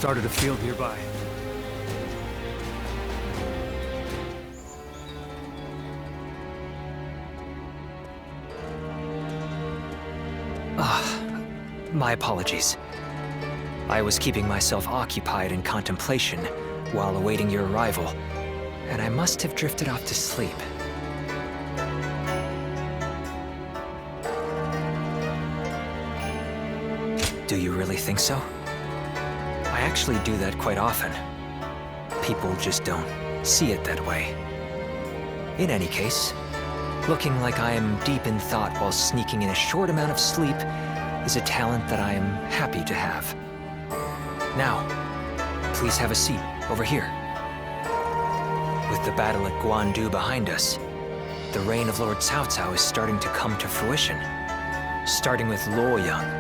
started a field nearby. My apologies. I was keeping myself occupied in contemplation while awaiting your arrival, and I must have drifted off to sleep. Do you really think so? I actually do that quite often. People just don't see it that way. In any case, looking like I am deep in thought while sneaking in a short amount of sleep is a talent that I am happy to have. Now, please have a seat over here. With the battle at Guandu behind us, the reign of Lord Cao Cao is starting to come to fruition. Starting with Luoyang,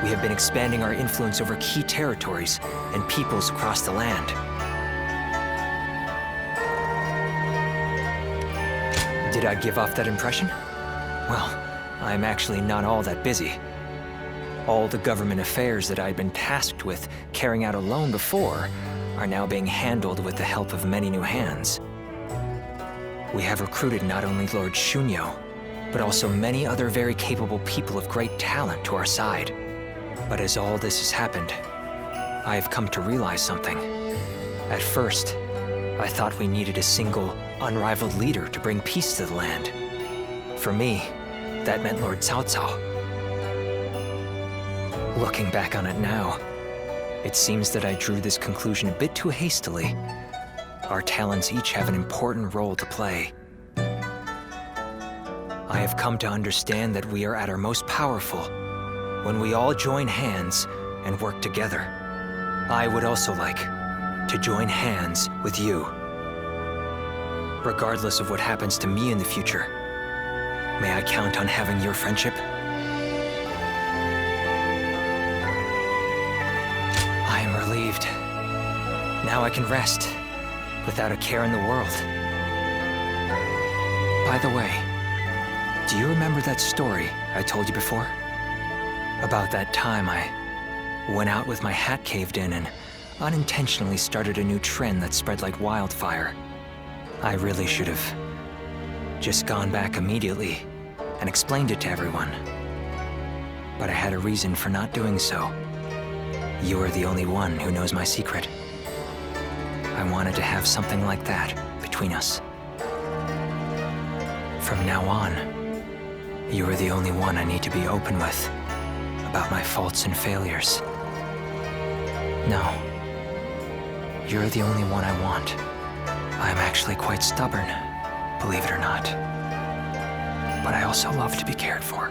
we have been expanding our influence over key territories and peoples across the land. Did I give off that impression? Well, I'm actually not all that busy. All the government affairs that I'd been tasked with carrying out alone before are now being handled with the help of many new hands. We have recruited not only Lord Shunyo, but also many other very capable people of great talent to our side. But as all this has happened, I have come to realize something. At first, I thought we needed a single, unrivaled leader to bring peace to the land. For me, that meant Lord Cao Cao. Looking back on it now, it seems that I drew this conclusion a bit too hastily. Our talents each have an important role to play. I have come to understand that we are at our most powerful when we all join hands and work together. I would also like to join hands with you. Regardless of what happens to me in the future, may I count on having your friendship? I am relieved. Now I can rest without a care in the world. By the way, do you remember that story I told you before? About that time I went out with my hat caved in and unintentionally started a new trend that spread like wildfire. I really should have just gone back immediately and explained it to everyone. But I had a reason for not doing so. You are the only one who knows my secret. I wanted to have something like that between us. From now on, you are the only one I need to be open with about my faults and failures. No, you're the only one I want. I'm actually quite stubborn, believe it or not. But I also love to be cared for.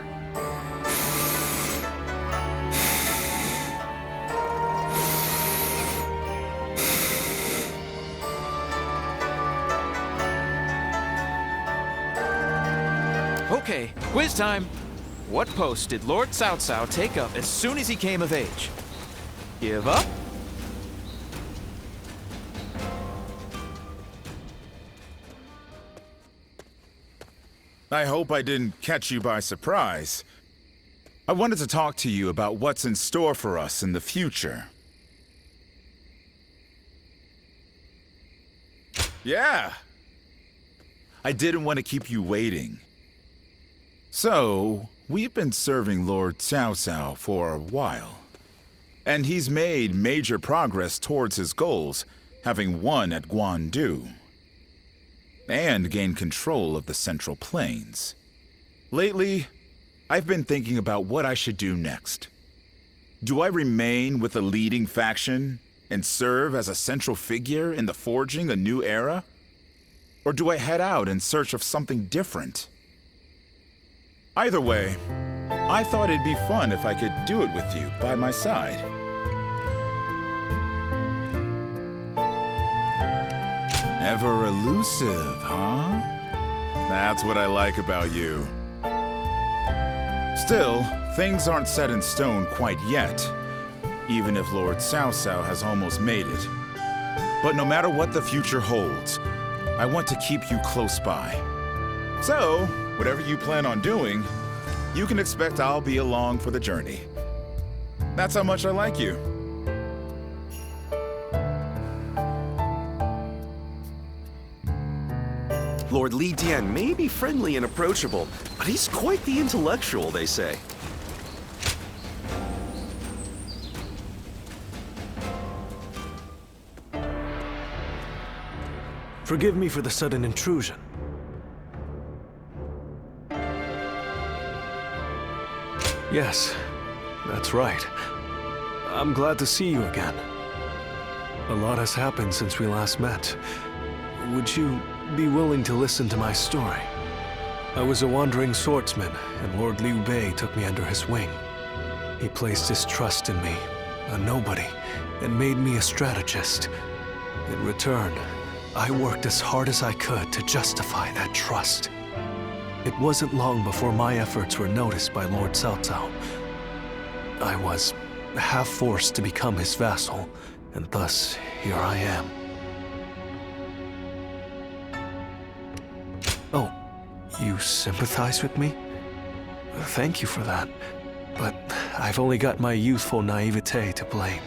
Okay, quiz time. What post did Lord Cao Cao take up as soon as he came of age? Give up? I hope I didn't catch you by surprise. I wanted to talk to you about what's in store for us in the future. Yeah! I didn't want to keep you waiting. So, we've been serving Lord Cao Cao for a while. And he's made major progress towards his goals, having won at Guandu. And gained control of the Central Plains. Lately, I've been thinking about what I should do next. Do I remain with the leading faction and serve as a central figure in the forging a new era? Or do I head out in search of something different? Either way, I thought it'd be fun if I could do it with you by my side. Ever elusive, huh? That's what I like about you. Still, things aren't set in stone quite yet, even if Lord Cao Cao has almost made it. But no matter what the future holds, I want to keep you close by. So, whatever you plan on doing, you can expect I'll be along for the journey. That's how much I like you. Lord Li Dian may be friendly and approachable, but he's quite the intellectual, they say. Forgive me for the sudden intrusion. Yes, that's right. I'm glad to see you again. A lot has happened since we last met. Would you be willing to listen to my story? I was a wandering swordsman, and Lord Liu Bei took me under his wing. He placed his trust in me, a nobody, and made me a strategist. In return, I worked as hard as I could to justify that trust. It wasn't long before my efforts were noticed by Lord Cao Cao. I was half forced to become his vassal, and thus here I am. Oh, you sympathize with me? Thank you for that, but I've only got my youthful naivete to blame.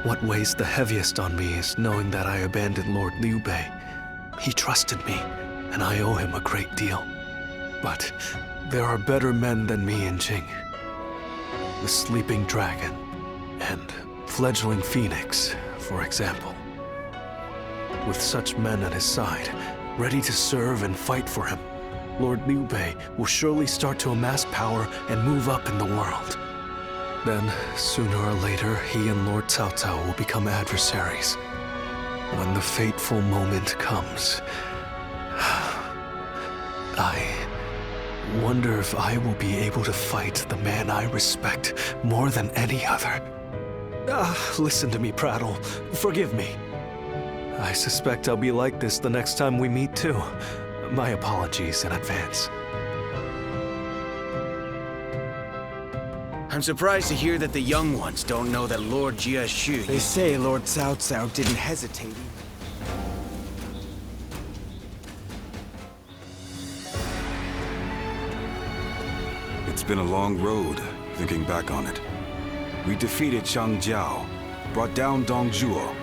What weighs the heaviest on me is knowing that I abandoned Lord Liu Bei. He trusted me, and I owe him a great deal. But there are better men than me in Jing. The Sleeping Dragon and Fledgling Phoenix, for example. With such men at his side, ready to serve and fight for him, Lord Liu Bei will surely start to amass power and move up in the world. Then, sooner or later, he and Lord Cao Cao will become adversaries. When the fateful moment comes, I wonder if I will be able to fight the man I respect more than any other. Listen to me prattle. Forgive me. I suspect I'll be like this the next time we meet, too. My apologies in advance. I'm surprised to hear that the young ones don't know that Lord Jia Shu... They say Lord Cao Cao didn't hesitate. It's been a long road, thinking back on it. We defeated Chang Jiao, brought down Dong Zhuo,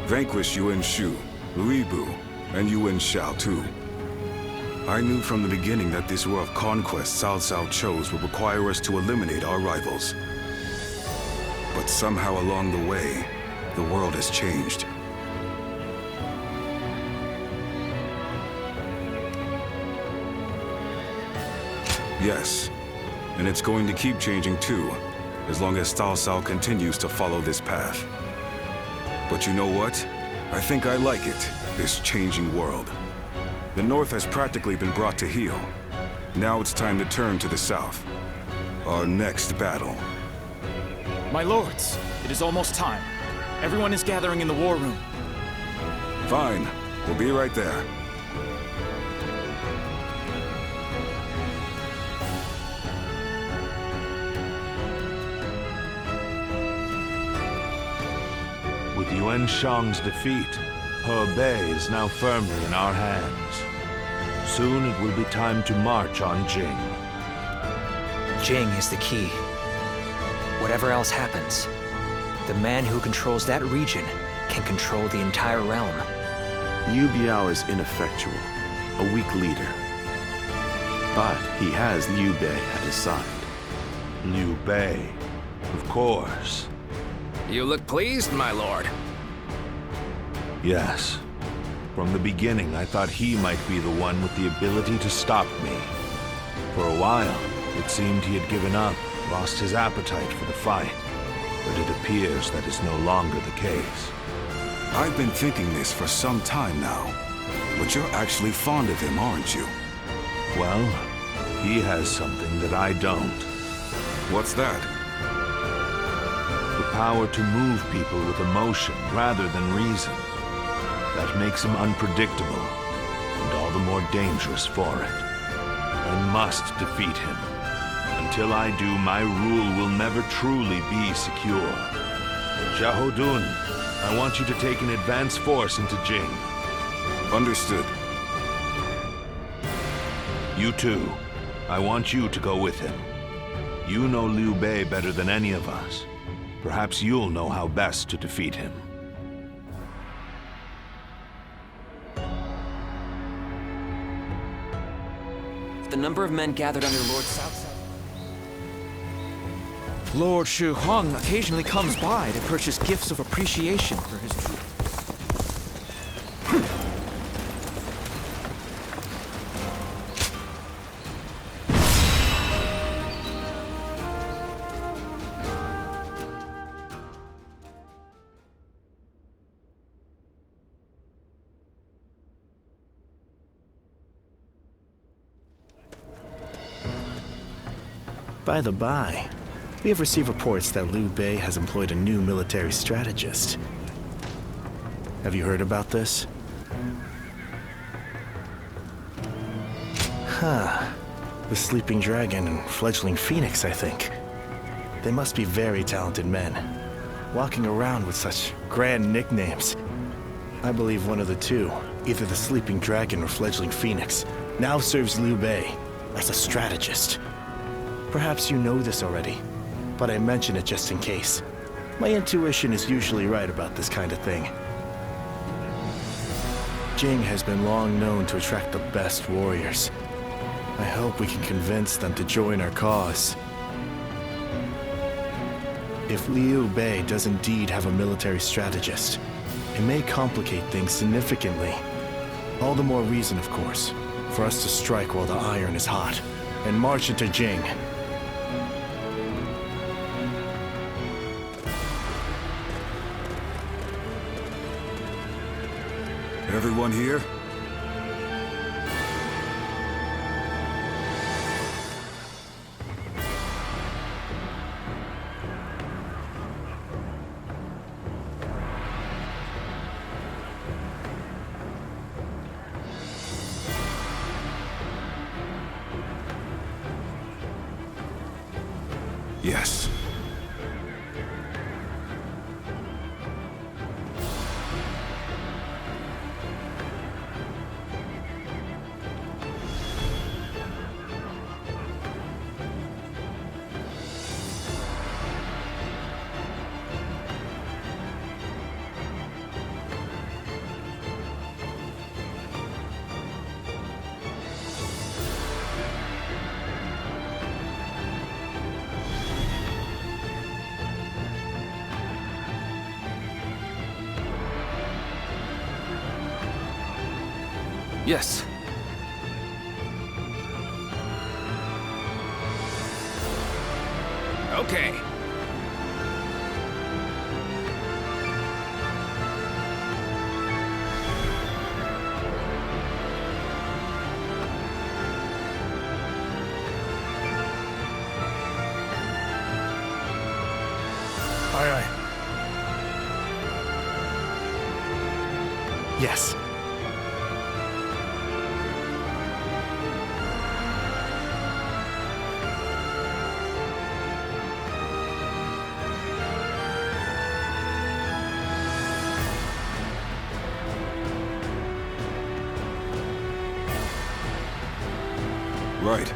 vanquished Yuan Shu, Lui Bu, and Yuan Shao too. I knew from the beginning that this war of conquest Cao Cao chose would require us to eliminate our rivals. But somehow along the way, the world has changed. Yes, and it's going to keep changing too, as long as Cao Cao continues to follow this path. But you know what? I think I like it, this changing world. The North has practically been brought to heel. Now it's time to turn to the South. Our next battle. My lords, it is almost time. Everyone is gathering in the war room. Fine, we'll be right there. With Yuan Shang's defeat, Hebei is now firmly in our hands. Soon it will be time to march on Jing. Jing is the key. Whatever else happens, the man who controls that region can control the entire realm. Liu Biao is ineffectual, a weak leader. But he has Liu Bei at his side. Liu Bei, of course. You look pleased, my lord. Yes. From the beginning, I thought he might be the one with the ability to stop me. For a while, it seemed he had given up, lost his appetite for the fight. But it appears that is no longer the case. I've been thinking this for some time now. But you're actually fond of him, aren't you? Well, he has something that I don't. What's that? The power to move people with emotion rather than reason. That makes him unpredictable, and all the more dangerous for it. I must defeat him. Until I do, my rule will never truly be secure. Xiahou Dun, I want you to take an advance force into Jing. Understood. You too. I want you to go with him. You know Liu Bei better than any of us. Perhaps you'll know how best to defeat him. the number of men gathered under Lord Cao Cao. Lord Shu Huang occasionally comes by to purchase gifts of appreciation for his troops. By the by, we have received reports that Liu Bei has employed a new military strategist. Have you heard about this? Huh. The Sleeping Dragon and Fledgling Phoenix, I think. They must be very talented men, walking around with such grand nicknames. I believe one of the two, either the Sleeping Dragon or Fledgling Phoenix, now serves Liu Bei as a strategist. Perhaps you know this already, but I mention it just in case. My intuition is usually right about this kind of thing. Jing has been long known to attract the best warriors. I hope we can convince them to join our cause. If Liu Bei does indeed have a military strategist, it may complicate things significantly. All the more reason, of course, for us to strike while the iron is hot and march into Jing. Everyone here? Yes. Yes. Okay. Aye, aye. Yes. Right.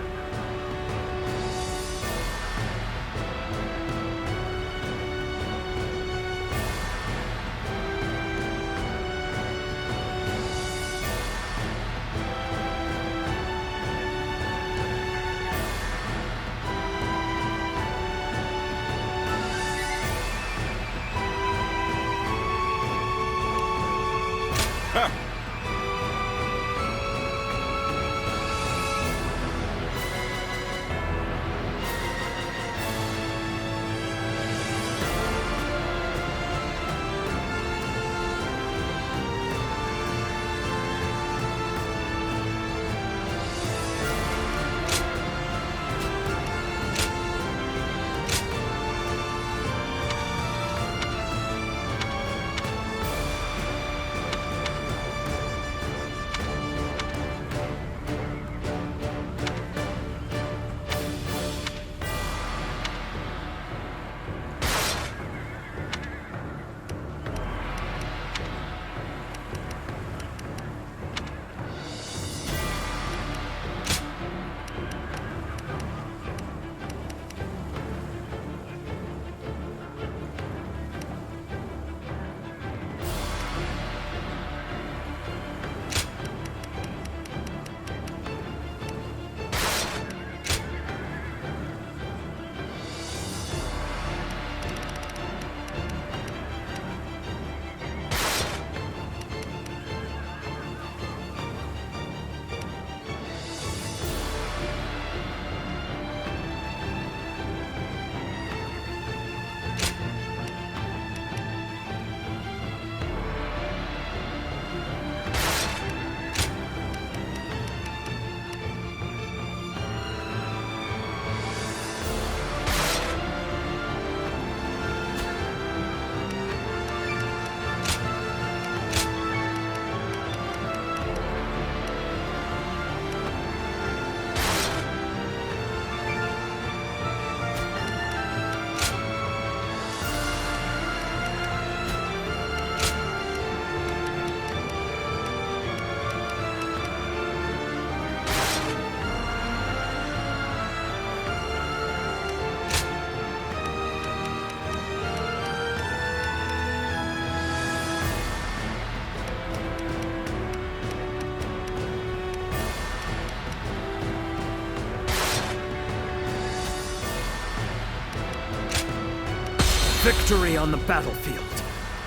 Victory on the battlefield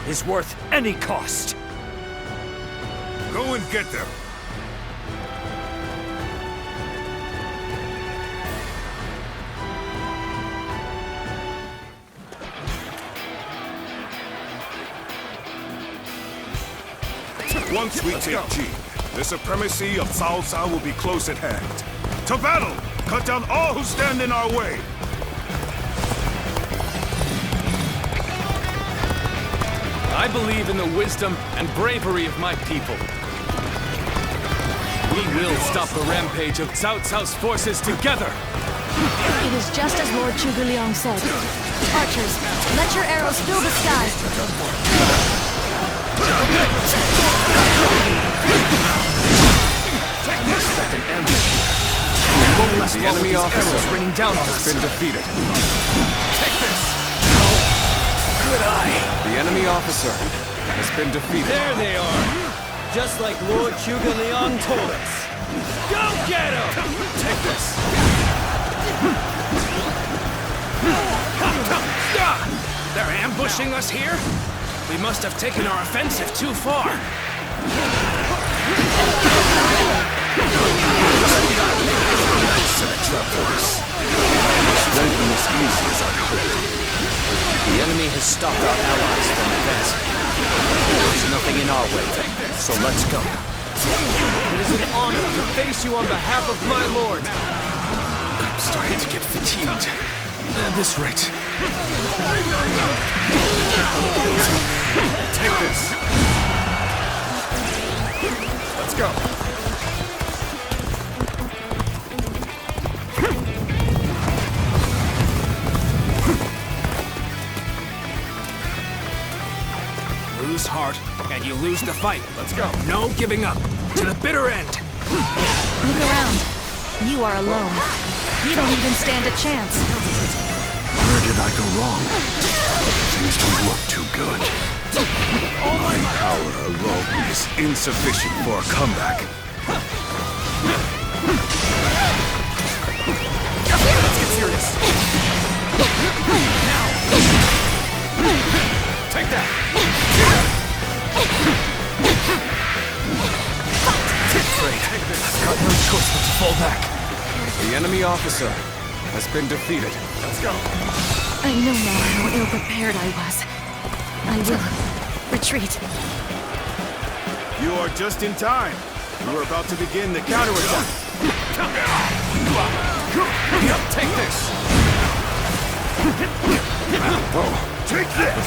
is worth any cost. Go and get them. Once we take G, the supremacy of Cao Cao will be close at hand. To battle! Cut down all who stand in our way! I believe in the wisdom and bravery of my people. We will stop the rampage of Cao Cao's forces together! It is just as Lord Zhuge Liang said. Archers, let your arrows fill the sky. The enemy officer raining down on us. Been defeated. Take this! Good eye. The enemy officer has been defeated. There they are! Just like Lord Zhuge Liang told us. Go get him! Take this! They're ambushing us here? We must have taken our offensive too far. The enemy has stopped our allies from advancing. There's nothing in our way, so let's go. It is an honor to face you on behalf of my lord. I'm starting to get fatigued. At this rate. Take this. Let's go. Lose heart, and you lose the fight. Let's go. No giving up. To the bitter end. Look around. You are alone. You don't even stand a chance. Where did I go wrong? Things don't look too good. My power alone is insufficient for a comeback. Let's get serious. Now. Take that. Great. I've got no choice but to fall back. The enemy officer has been defeated. Let's go. I know now how ill-prepared I was. I will retreat. You are just in time. We're about to begin the counterattack. Take this. Take this!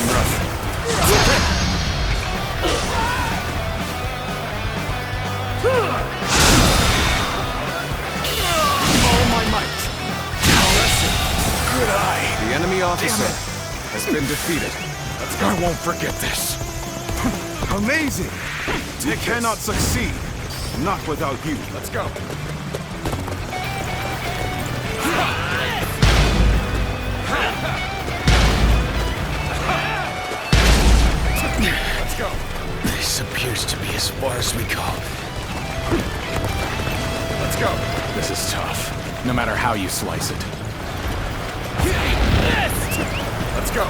All my might. Good eye. The enemy officer has been defeated. Let's go. I won't forget this. Amazing! We cannot succeed. Not without you. Let's go. Let's go. This appears to be as far as we go. Let's go. This is tough, no matter how you slice it. Let's go.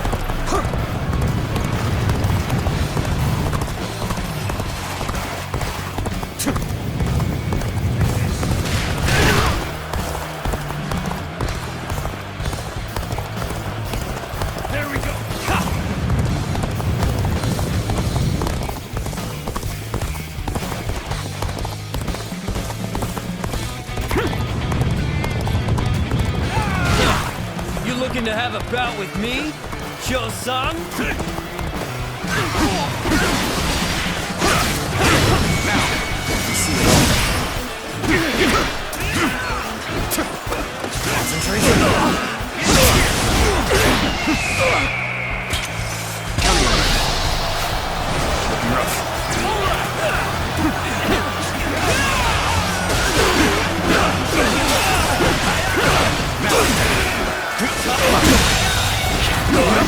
There we go. You looking to have a bout with me, Cho-san?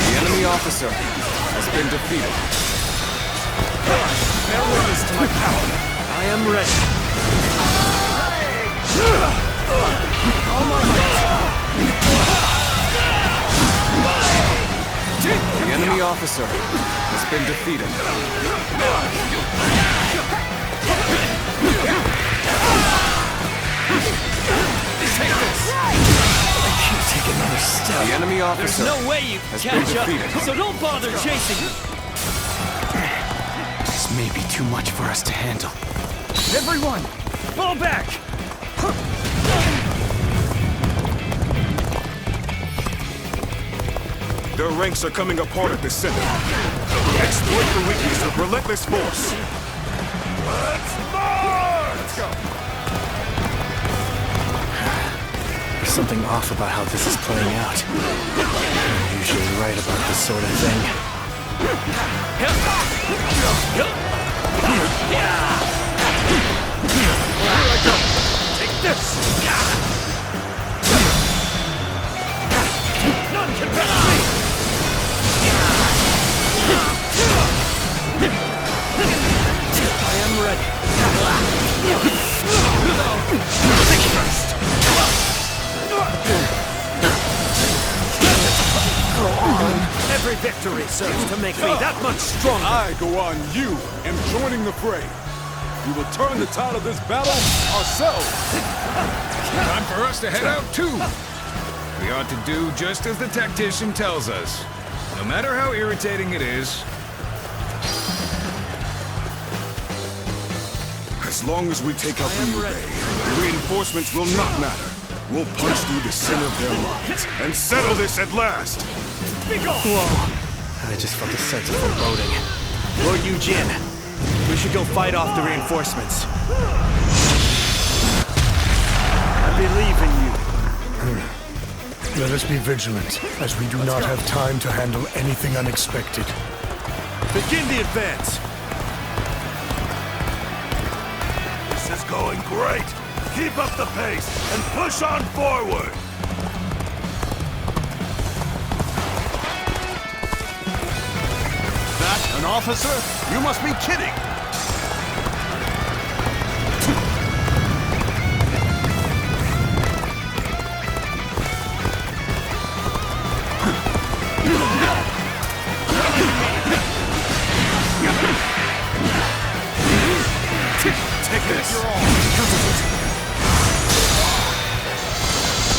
The enemy officer has been defeated. Bear witness to my power. I am ready. All my might. The enemy officer has been defeated. Take this! I can't take another step. The enemy officer There's no way you has can catch been up, defeated. so don't bother chasing. This may be too much for us to handle. Everyone, fall back! Their ranks are coming apart at the center. Exploit the weakness of relentless force. Let's march! Let's go. There's something off about how this is playing out. I'm usually right about this sort of thing. Take this! None can touch me! I am ready. Think first. Every victory serves to make me that much stronger. I, Goan Yu, am joining the fray. We will turn the tide of this battle ourselves. Time for us to head out too. We ought to do just as the tactician tells us. No matter how irritating it is. As long as we take out Liu Bei, the reinforcements will not matter. We'll punch through the center of their lines and settle this at last. Whoa. I just felt a sense of foreboding. Lord Eugene, we should go fight off the reinforcements. I believe in you. Let us be vigilant, as we do not have time to handle anything unexpected. Begin the advance. This is going great. Keep up the pace and push on forward. That an officer? You must be kidding. Take this.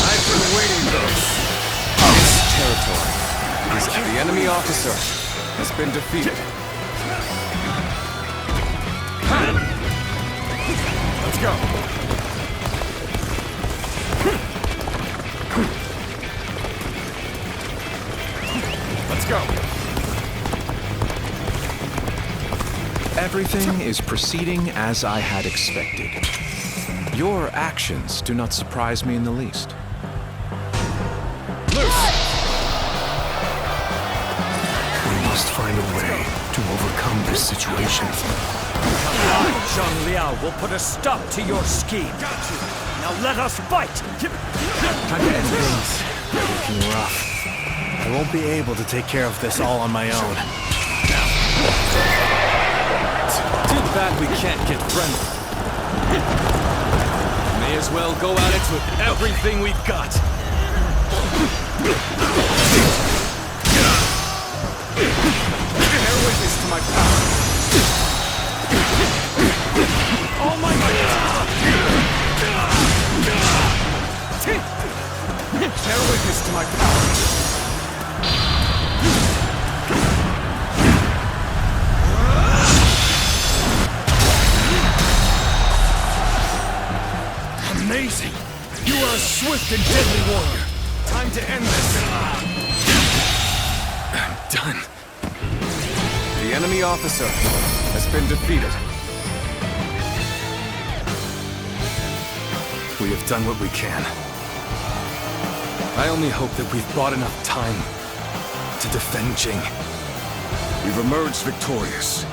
I've been waiting though. This territory. The enemy officer has been defeated. Let's go. Let's go. Everything is proceeding as I had expected. Your actions do not surprise me in the least. We must find a way to overcome this situation. Zhang Liao will put a stop to your scheme. Now let us fight! Time to end things. They're looking rough. I won't be able to take care of this all on my own. Too bad we can't get friendly. May as well go at it with everything we've got. Bear witness to my power. Oh my God! Bear witness to my power. Amazing! You are a swift and deadly warrior. Time to end this. I'm done. The enemy officer has been defeated. We have done what we can. I only hope that we've bought enough time to defend Jing. We've emerged victorious,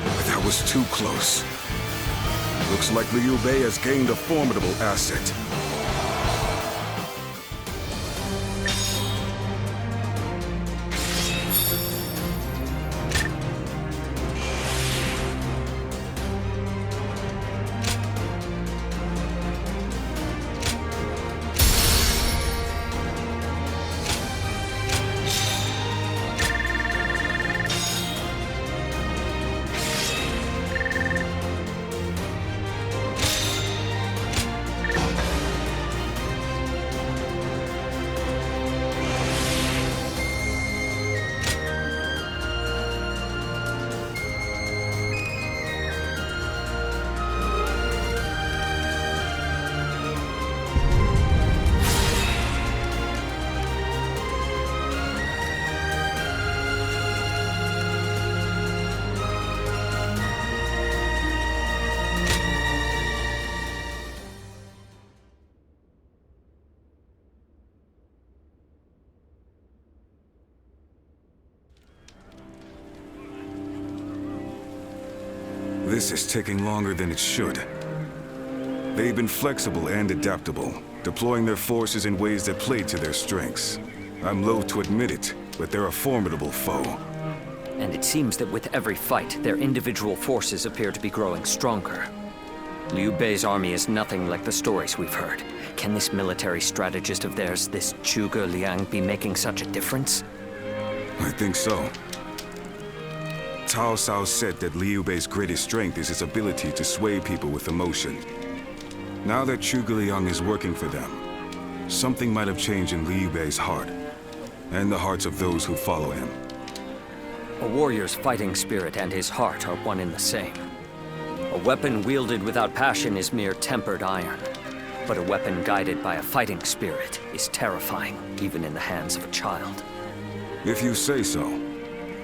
but that was too close. Looks like Liu Bei has gained a formidable asset. This is taking longer than it should. They've been flexible and adaptable, deploying their forces in ways that play to their strengths. I'm loath to admit it, but they're a formidable foe. And it seems that with every fight, their individual forces appear to be growing stronger. Liu Bei's army is nothing like the stories we've heard. Can this military strategist of theirs, this Zhuge Liang, be making such a difference? I think so. Cao Cao said that Liu Bei's greatest strength is his ability to sway people with emotion. Now that Zhuge Liang is working for them, something might have changed in Liu Bei's heart, and the hearts of those who follow him. A warrior's fighting spirit and his heart are one and the same. A weapon wielded without passion is mere tempered iron. But a weapon guided by a fighting spirit is terrifying, even in the hands of a child. If you say so.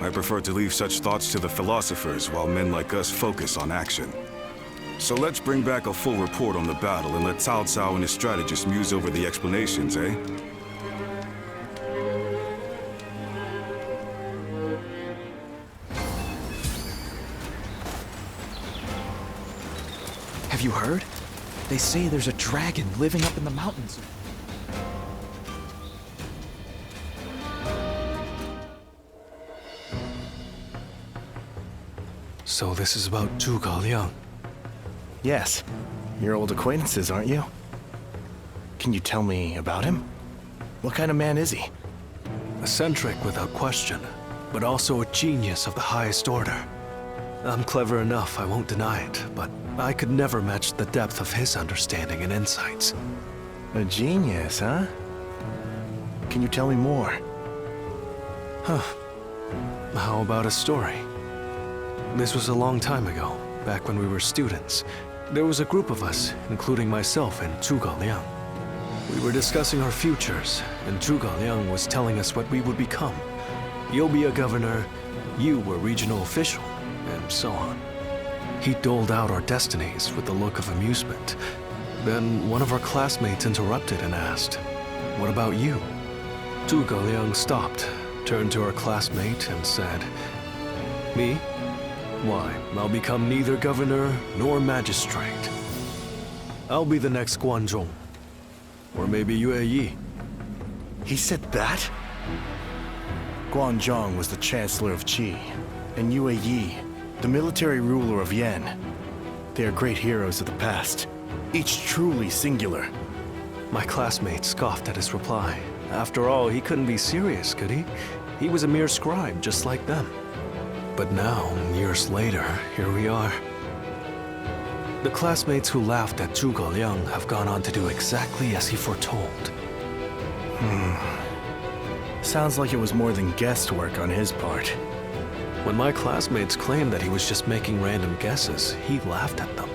I prefer to leave such thoughts to the philosophers while men like us focus on action. So let's bring back a full report on the battle and let Cao Cao and his strategists muse over the explanations, eh? Have you heard? They say there's a dragon living up in the mountains. So this is about Zhuge Liang. Yes. You're old acquaintances, aren't you? Can you tell me about him? What kind of man is he? Eccentric without question, but also a genius of the highest order. I'm clever enough, I won't deny it, but I could never match the depth of his understanding and insights. A genius, huh? Can you tell me more? Huh. How about a story? This was a long time ago, back when we were students. There was a group of us, including myself and Zhuge Liang. We were discussing our futures, and Zhuge Liang was telling us what we would become. You'll be a governor, you were regional official, and so on. He doled out our destinies with a look of amusement. Then one of our classmates interrupted and asked, "What about you?" Zhuge Liang stopped, turned to our classmate and said, "Me? Why, I'll become neither governor nor magistrate. I'll be the next Guanzhong. Or maybe Yue Yi." He said that? Guanzhong was the Chancellor of Qi, and Yue Yi, the military ruler of Yan. They are great heroes of the past, each truly singular. My classmate scoffed at his reply. After all, he couldn't be serious, could he? He was a mere scribe, just like them. But now, years later, here we are. The classmates who laughed at Zhuge Liang have gone on to do exactly as he foretold. Sounds like it was more than guesswork on his part. When my classmates claimed that he was just making random guesses, he laughed at them.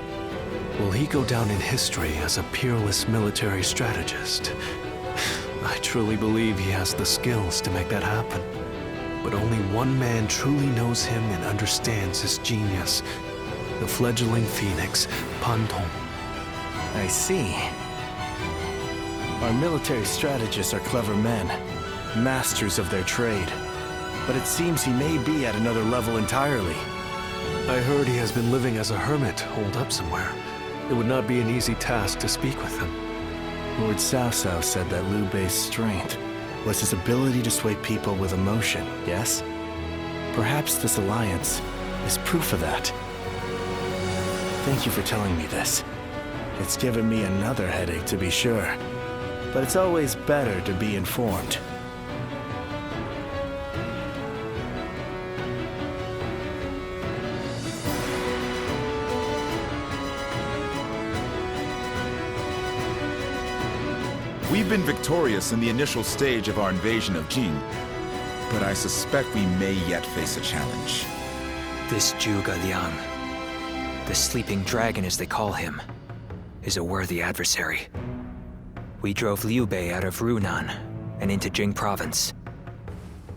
Will he go down in history as a peerless military strategist? I truly believe he has the skills to make that happen. But only one man truly knows him and understands his genius. The fledgling phoenix, Pan Tong. I see. Our military strategists are clever men, masters of their trade. But it seems he may be at another level entirely. I heard he has been living as a hermit, holed up somewhere. It would not be an easy task to speak with him. Lord Cao Cao said that Liu Bei's strength was his ability to sway people with emotion, yes? Perhaps this alliance is proof of that. Thank you for telling me this. It's given me another headache, to be sure. But it's always better to be informed. We've been victorious in the initial stage of our invasion of Jin, but I suspect we may yet face a challenge. This Zhuge Liang, the sleeping dragon as they call him, is a worthy adversary. We drove Liu Bei out of Runan and into Jing province.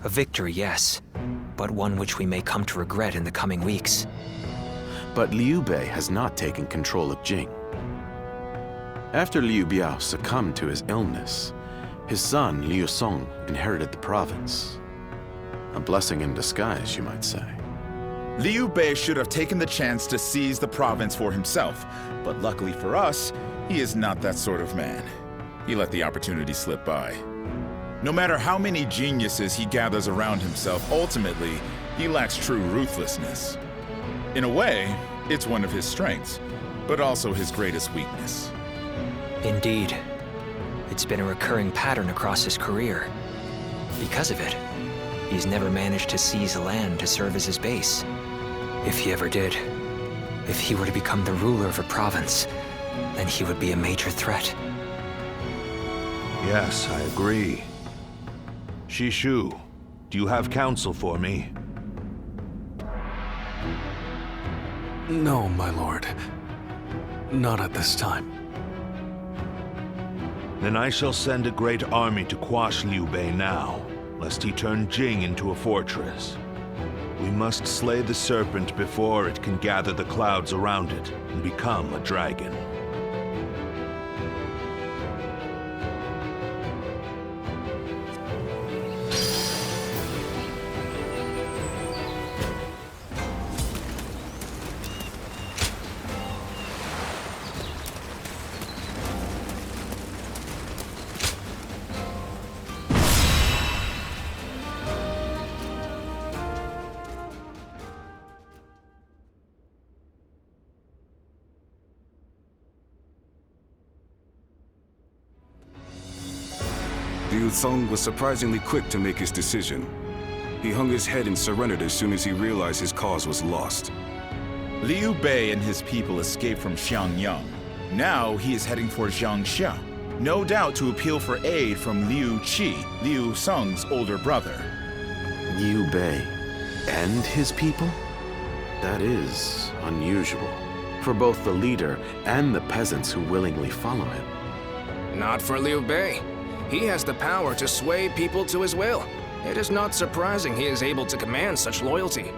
A victory, yes, but one which we may come to regret in the coming weeks. But Liu Bei has not taken control of Jing. After Liu Biao succumbed to his illness, his son Liu Song inherited the province. A blessing in disguise, you might say. Liu Bei should have taken the chance to seize the province for himself, but luckily for us, he is not that sort of man. He let the opportunity slip by. No matter how many geniuses he gathers around himself, ultimately, he lacks true ruthlessness. In a way, it's one of his strengths, but also his greatest weakness. Indeed. It's been a recurring pattern across his career. Because of it, he's never managed to seize land to serve as his base. If he ever did, if he were to become the ruler of a province, then he would be a major threat. Yes, I agree. Shishu, do you have counsel for me? No, my lord. Not at this time. Then I shall send a great army to quash Liu Bei now, lest he turn Jing into a fortress. We must slay the serpent before it can gather the clouds around it and become a dragon. Liu Zong was surprisingly quick to make his decision. He hung his head and surrendered as soon as he realized his cause was lost. Liu Bei and his people escaped from Xiangyang. Now he is heading for Jiangxia, no doubt to appeal for aid from Liu Qi, Liu Sung's older brother. Liu Bei and his people? That is unusual for both the leader and the peasants who willingly follow him. Not for Liu Bei. He has the power to sway people to his will. It is not surprising he is able to command such loyalty.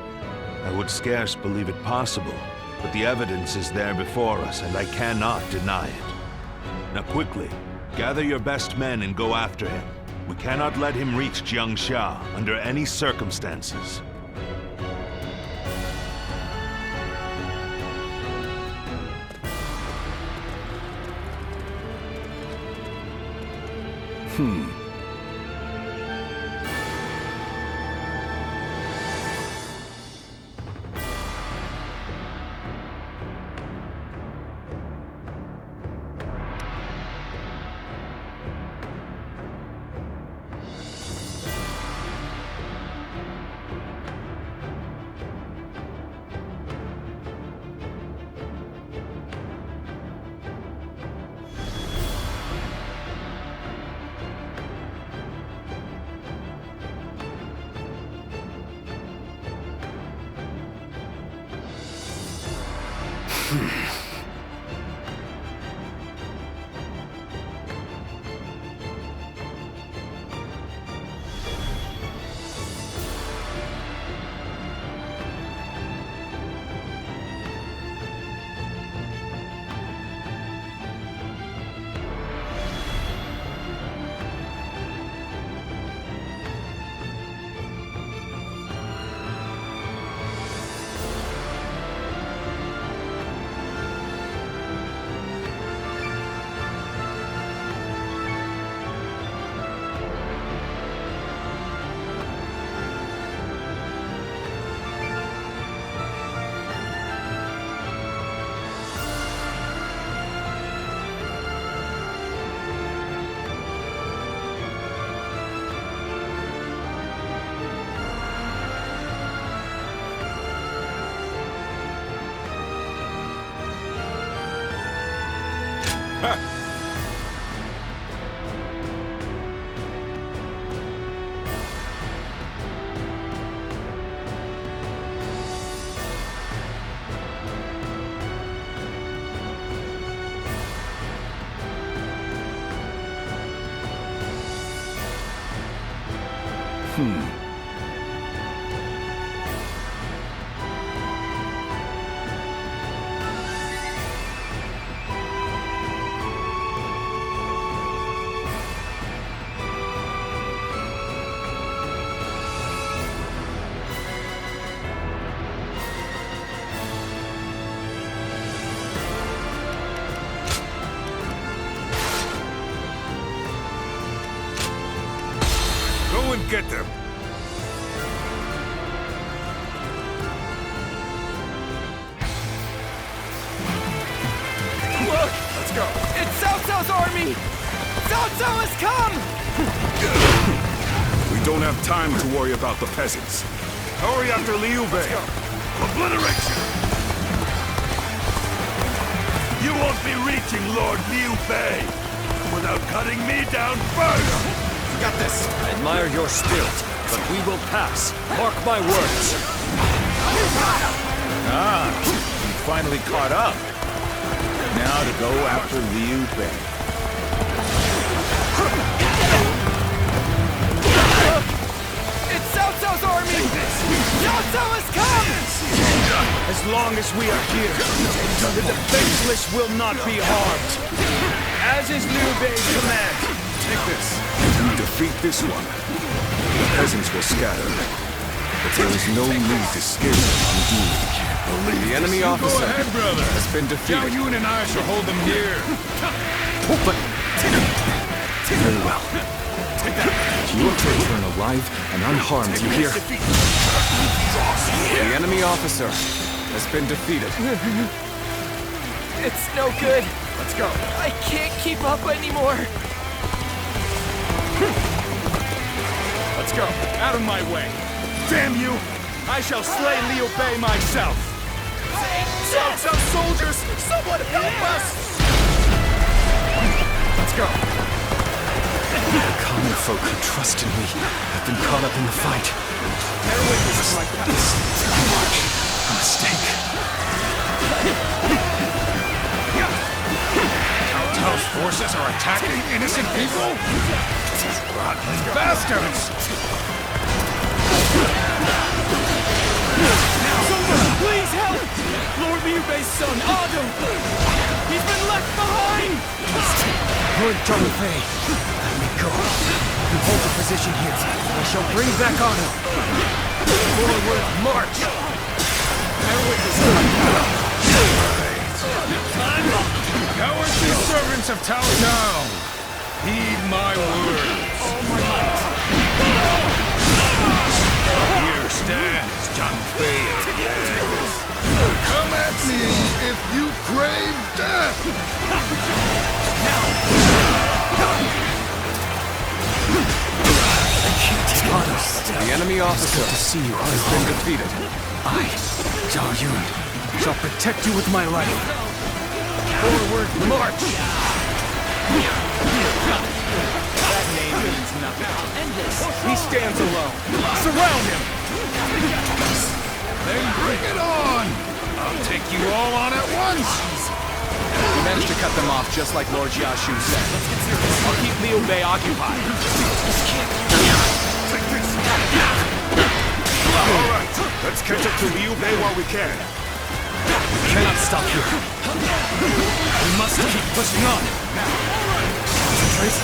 I would scarce believe it possible, but the evidence is there before us, and I cannot deny it. Now quickly, gather your best men and go after him. We cannot let him reach Jiangxia under any circumstances. get them. Look! Let's go! It's Cao Cao's army! Cao Cao has come! We don't have time to worry about the peasants. Hurry after Liu Bei. Obliterate you! You won't be reaching Lord Liu Bei without cutting me down first! Got this! I admire your spirit, but we will pass. Mark my words. Ah, you finally caught up. Now to go after Liu Bei. It's Cao Cao's army! Cao Cao has come! As long as we are here, the defenseless will not be harmed. As is Liu Bei's command. Take this. If we defeat this one, the peasants will scatter. But there is no need to scare them unduly. The enemy officer has been defeated. Zhao Yun and I shall hold them here. But... Very well. You are to return alive and unharmed, you hear? The enemy officer has been defeated. It's no good. Let's go. I can't keep up anymore. Let's go. Out of my way. Damn you! I shall slay Liu Bei myself. Cao Cao soldiers! Someone help us! Let's go. The common folk who trust in me have been caught up in the fight. Their witnesses like that. This is too much. A mistake. Cao Cao's forces are attacking innocent people? Rotten bastards! Someone, please help! Lord Liu Bei's son, Ado! He's been left behind! Lord Zhongfei, let me go. You hold the position here. I shall bring back Ado. Forward, march! Bear witness to my power. Cowardly servants of Cao Cao! Heed my words. All my might. Here stands Zhongfei. Come at me if you crave death! The enemy officer has been defeated. I, Zhao Yun, shall protect you with my life. Forward, march! That name means nothing. He stands alone. Surround him! Then bring it on! I'll take you all on at once! We managed to cut them off just like Lord Jiashu said. I'll keep Liu Bei occupied. Alright, let's catch up to Liu Bei while we can. We cannot stop here. We must keep pushing on. Concentrate.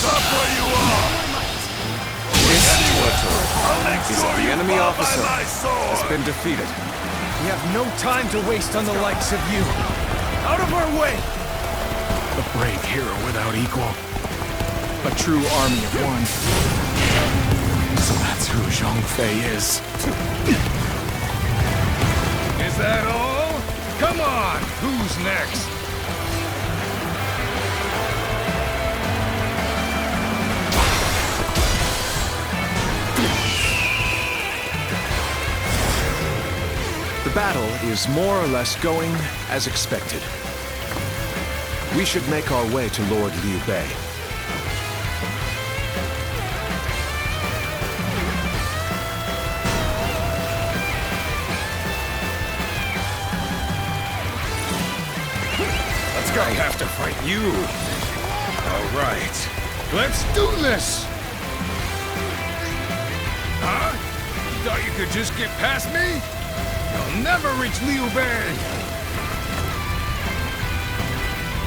Stop where you are! This is the enemy officer has been defeated. We have no time to waste on the likes of you. Out of our way! A brave hero without equal. A true army of one. So that's who Zhongfei is. Is that all? Come on! Who's next? The battle is more or less going as expected. We should make our way to Lord Liu Bei. Let's go. I have to fight you. All right. Let's do this! Huh? You thought you could just get past me? You'll never reach Liu Bei!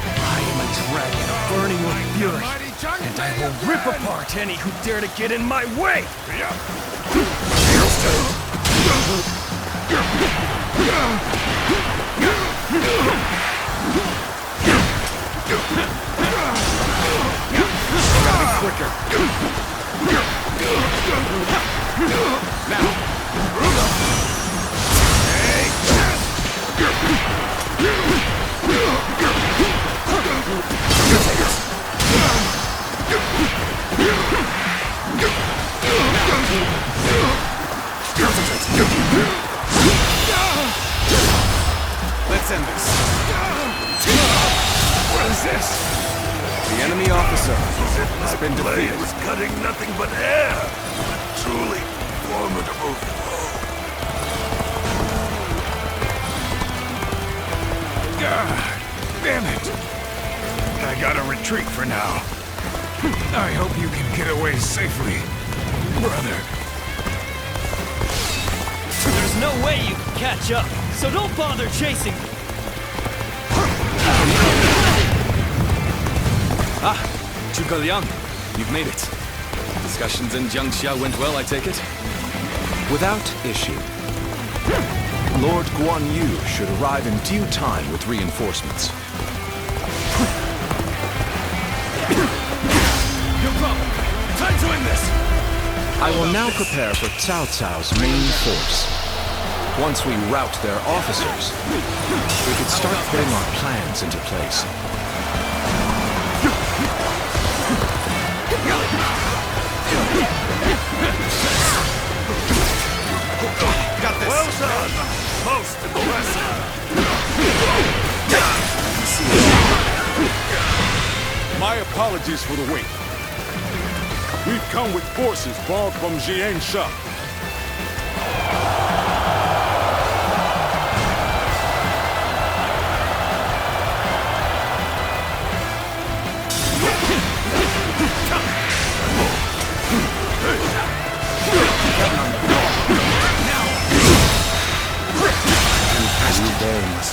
I am a dragon burning with fury, and I will rip apart any who dare to get in my way! Gotta be quicker. As if my blade was cutting nothing but air. Truly formidable foe. God damn it! I gotta retreat for now. I hope you can get away safely, brother. There's no way you can catch up, so don't bother chasing me. Ah, Zhuge Liang, you've made it. Discussions in Jiangxia went well, I take it? Without issue. Lord Guan Yu should arrive in due time with reinforcements. No problem. Time to end this! I will now prepare for Cao Cao's main force. Once we rout their officers, we could start putting our plans into place. Got this! Well done! Most impressive! My apologies for the wait. We've come with forces borrowed from Jiansha.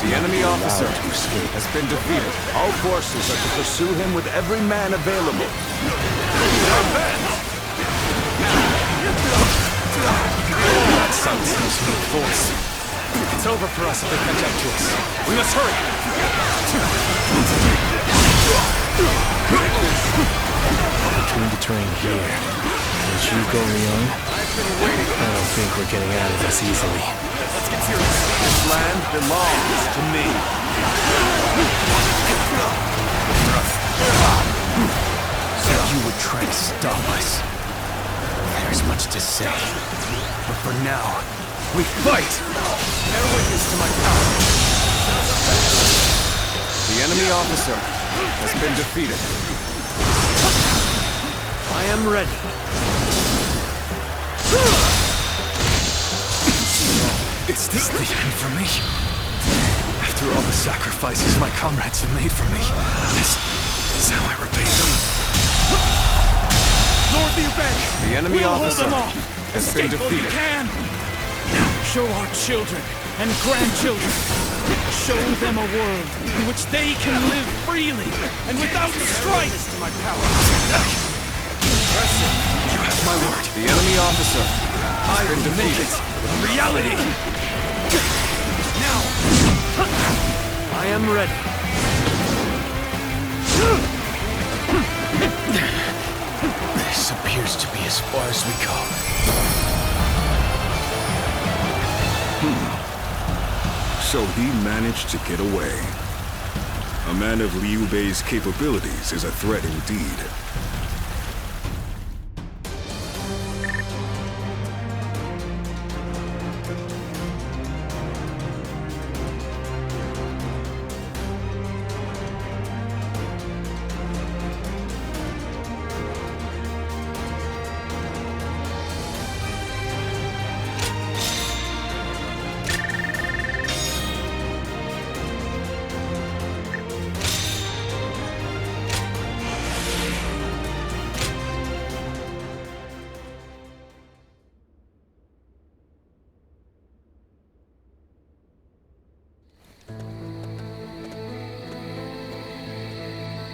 The enemy officer has been defeated. All forces are to pursue him with every man available. That sounds no force. It's over for us if they catch up to us. We must hurry! Between the train here and Zhuge Liang, I don't think we're getting out of this easily. Let's get serious. This land belongs to me. So you would try to stop us. There's much to say. But for now, We fight! Bear witness to my power. The enemy officer has been defeated. I am ready. Is this the end for me? After all the sacrifices my comrades have made for me, this is how I repay them. Lord Liu Bei! The enemy We'll officer hold them off! has been Escape while you defeated. can! Now show our children and grandchildren. Show them a world in which they can live freely and without strife. You have my word. The enemy officer has been defeated. Reality! Now! I am ready. This appears to be as far as we go. So he managed to get away. A man of Liu Bei's capabilities is a threat indeed.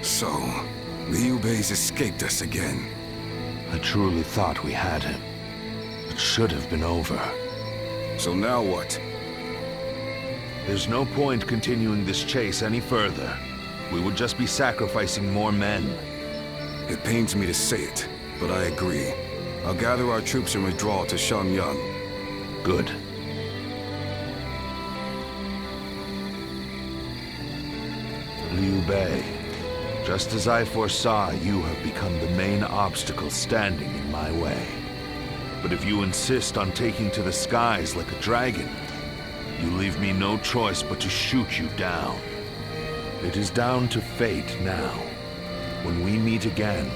So, Liu Bei's escaped us again. I truly thought we had him. It should have been over. So now what? There's no point continuing this chase any further. We would just be sacrificing more men. It pains me to say it, but I agree. I'll gather our troops and withdraw to Shenyang. Good. Liu Bei, just as I foresaw, you have become the main obstacle standing in my way. But if you insist on taking to the skies like a dragon, you leave me no choice but to shoot you down. It is down to fate now. When we meet again,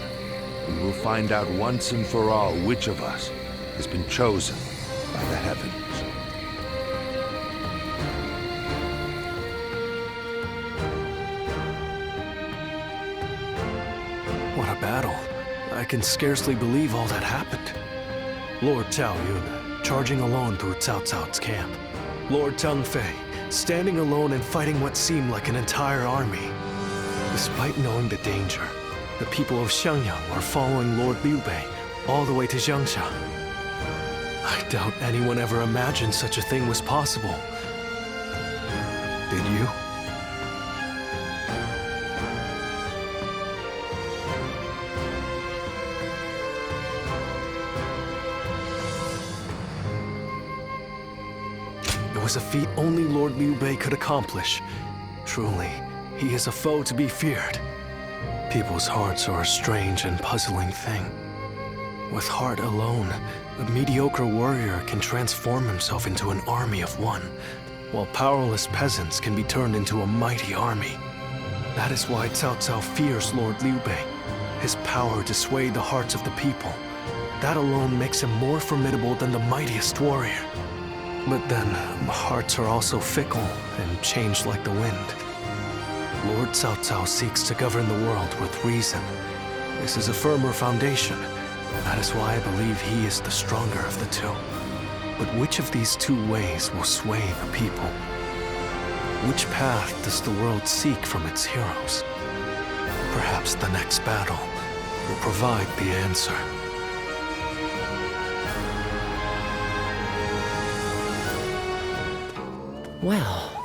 we will find out once and for all which of us has been chosen by the heavens. What a battle. I can scarcely believe all that happened. Lord Cao Yun, charging alone through Cao Cao's camp. Lord Zhang Fei, standing alone and fighting what seemed like an entire army. Despite knowing the danger, the people of Xiangyang are following Lord Liu Bei all the way to Jiangxia. I doubt anyone ever imagined such a thing was possible. Did you? It was a feat only Lord Liu Bei could accomplish. Truly, he is a foe to be feared. People's hearts are a strange and puzzling thing. With heart alone, a mediocre warrior can transform himself into an army of one, while powerless peasants can be turned into a mighty army. That is why Cao Cao fears Lord Liu Bei, his power to sway the hearts of the people. That alone makes him more formidable than the mightiest warrior. But then, hearts are also fickle and change like the wind. Lord Cao Cao seeks to govern the world with reason. This is a firmer foundation. That is why I believe he is the stronger of the two. But which of these two ways will sway the people? Which path does the world seek from its heroes? Perhaps the next battle will provide the answer. Well,